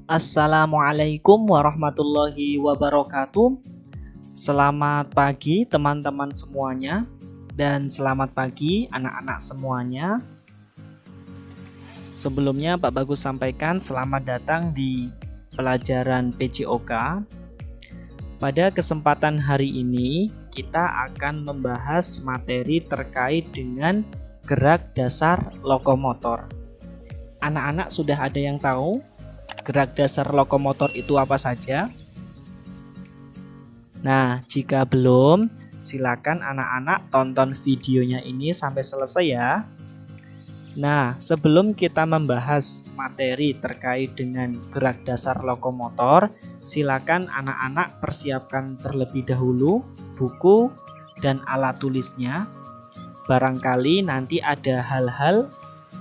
Assalamualaikum warahmatullahi wabarakatuh. Selamat pagi teman-teman semuanya, dan selamat pagi anak-anak semuanya. Sebelumnya Pak Bagus sampaikan selamat datang di pelajaran PJOK. Pada kesempatan hari ini kita akan membahas materi terkait dengan gerak dasar lokomotor. Anak-anak sudah ada yang tahu gerak dasar lokomotor itu apa saja? Nah, jika belum, silakan anak-anak tonton videonya ini sampai selesai ya. Nah, sebelum kita membahas materi terkait dengan gerak dasar lokomotor, silakan anak-anak persiapkan terlebih dahulu buku dan alat tulisnya. Barangkali nanti ada hal-hal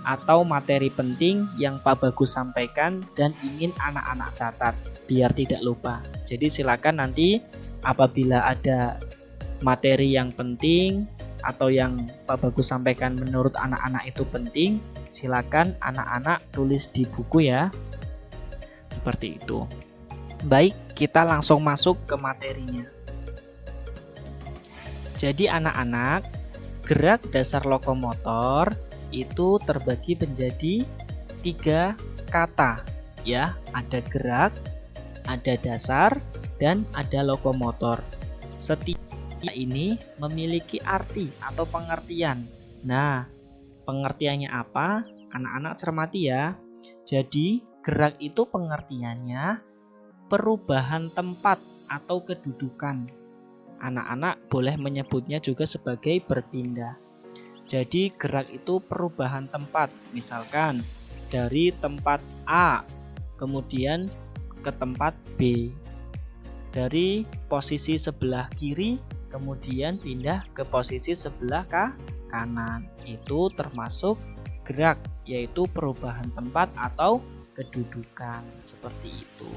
atau materi penting yang Pak Bagus sampaikan dan ingin anak-anak catat biar tidak lupa. Jadi silakan nanti apabila ada materi yang penting atau yang Pak Bagus sampaikan menurut anak-anak itu penting, silakan anak-anak tulis di buku ya. Seperti itu. Baik, kita langsung masuk ke materinya. Jadi anak-anak, gerak dasar lokomotor itu terbagi menjadi 3 kata ya, ada gerak, ada dasar, dan ada lokomotor. Setiap ini memiliki arti atau pengertian. Nah, pengertiannya apa? Anak-anak cermati ya. Jadi gerak itu pengertiannya perubahan tempat atau kedudukan. Anak-anak boleh menyebutnya juga sebagai berpindah. Jadi gerak itu perubahan tempat, misalkan dari tempat A kemudian ke tempat B, dari posisi sebelah kiri kemudian pindah ke posisi sebelah kanan. Itu termasuk gerak, yaitu perubahan tempat atau kedudukan, seperti itu.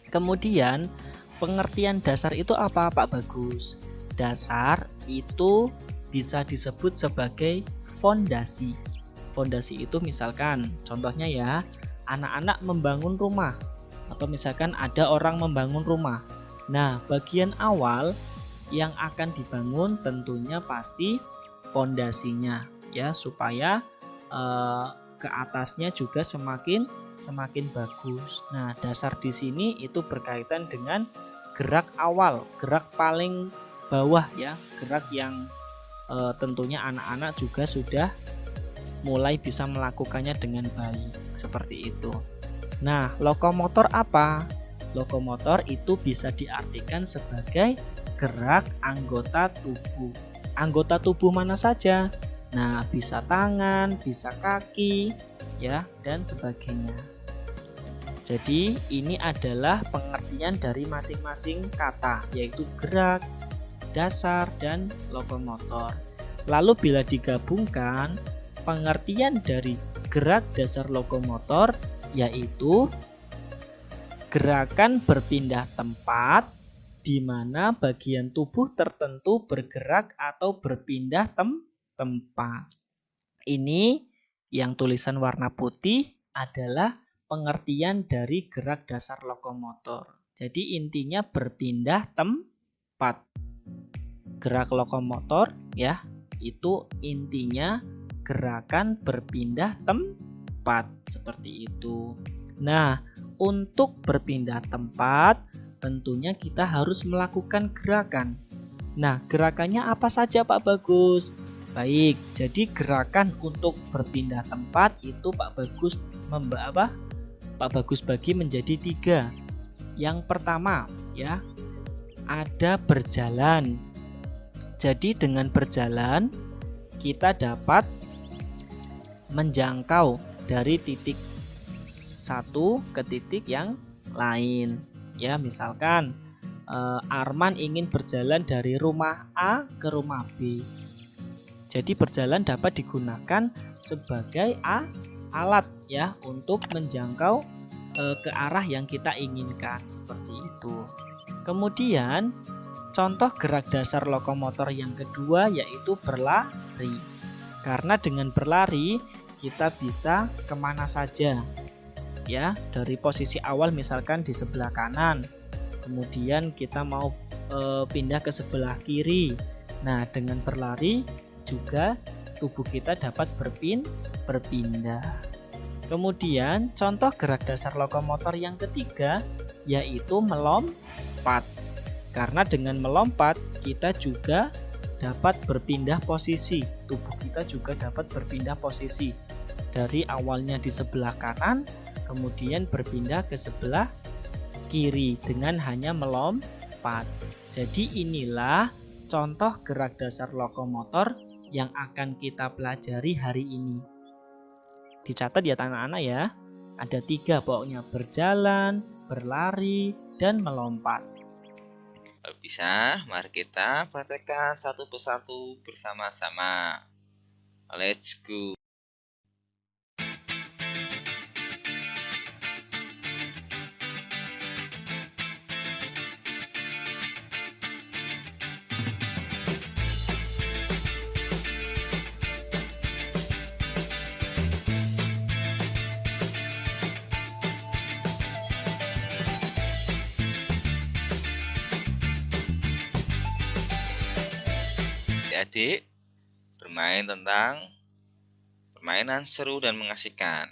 Kemudian pengertian dasar itu apa Pak Bagus? Dasar itu bisa disebut sebagai fondasi. Fondasi itu misalkan, contohnya ya, anak-anak membangun rumah atau misalkan ada orang membangun rumah. Nah, bagian awal yang akan dibangun tentunya pasti fondasinya ya, supaya ke atasnya juga semakin bagus. Nah, dasar di sini itu berkaitan dengan gerak awal, gerak paling bawah ya, gerak yang tentunya anak-anak juga sudah mulai bisa melakukannya dengan baik, seperti itu. Nah, lokomotor apa? Lokomotor itu bisa diartikan sebagai gerak anggota tubuh. Anggota tubuh mana saja? Nah, bisa tangan, bisa kaki, ya, dan sebagainya. Jadi, ini adalah pengertian dari masing-masing kata, yaitu gerak, dasar, dan lokomotor. Lalu bila digabungkan, pengertian dari gerak dasar lokomotor yaitu gerakan berpindah tempat di mana bagian tubuh tertentu bergerak atau berpindah tempat. Ini yang tulisan warna putih adalah pengertian dari gerak dasar lokomotor. Jadi intinya berpindah tempat. Gerak lokomotor ya, itu intinya gerakan berpindah tempat, seperti itu. Nah, untuk berpindah tempat tentunya kita harus melakukan gerakan. Nah, gerakannya apa saja Pak Bagus? Baik, jadi gerakan untuk berpindah tempat itu Pak Bagus bagi menjadi 3. Yang pertama ya, ada berjalan. Jadi dengan berjalan kita dapat menjangkau dari titik satu ke titik yang lain. Ya, misalkan Arman ingin berjalan dari rumah A ke rumah B. Jadi berjalan dapat digunakan sebagai alat ya untuk menjangkau ke arah yang kita inginkan, seperti itu. Kemudian contoh gerak dasar lokomotor yang kedua yaitu berlari. Karena dengan berlari kita bisa kemana saja. ya, dari posisi awal misalkan di sebelah kanan, kemudian kita mau pindah ke sebelah kiri. Nah, dengan berlari juga tubuh kita dapat berpindah. Kemudian contoh gerak dasar lokomotor yang ketiga yaitu melompat. Karena dengan melompat kita juga dapat berpindah posisi. Tubuh kita juga dapat berpindah posisi. Dari awalnya di sebelah kanan, kemudian berpindah ke sebelah kiri dengan hanya melompat. Jadi inilah contoh gerak dasar lokomotor yang akan kita pelajari hari ini. Dicatat ya anak-anak ya. Ada 3 pokoknya: berjalan, berlari, dan melompat. Kalau bisa, mari kita praktekkan satu persatu bersama-sama. Let's go. Adik-adik bermain tentang permainan seru dan mengasihkan.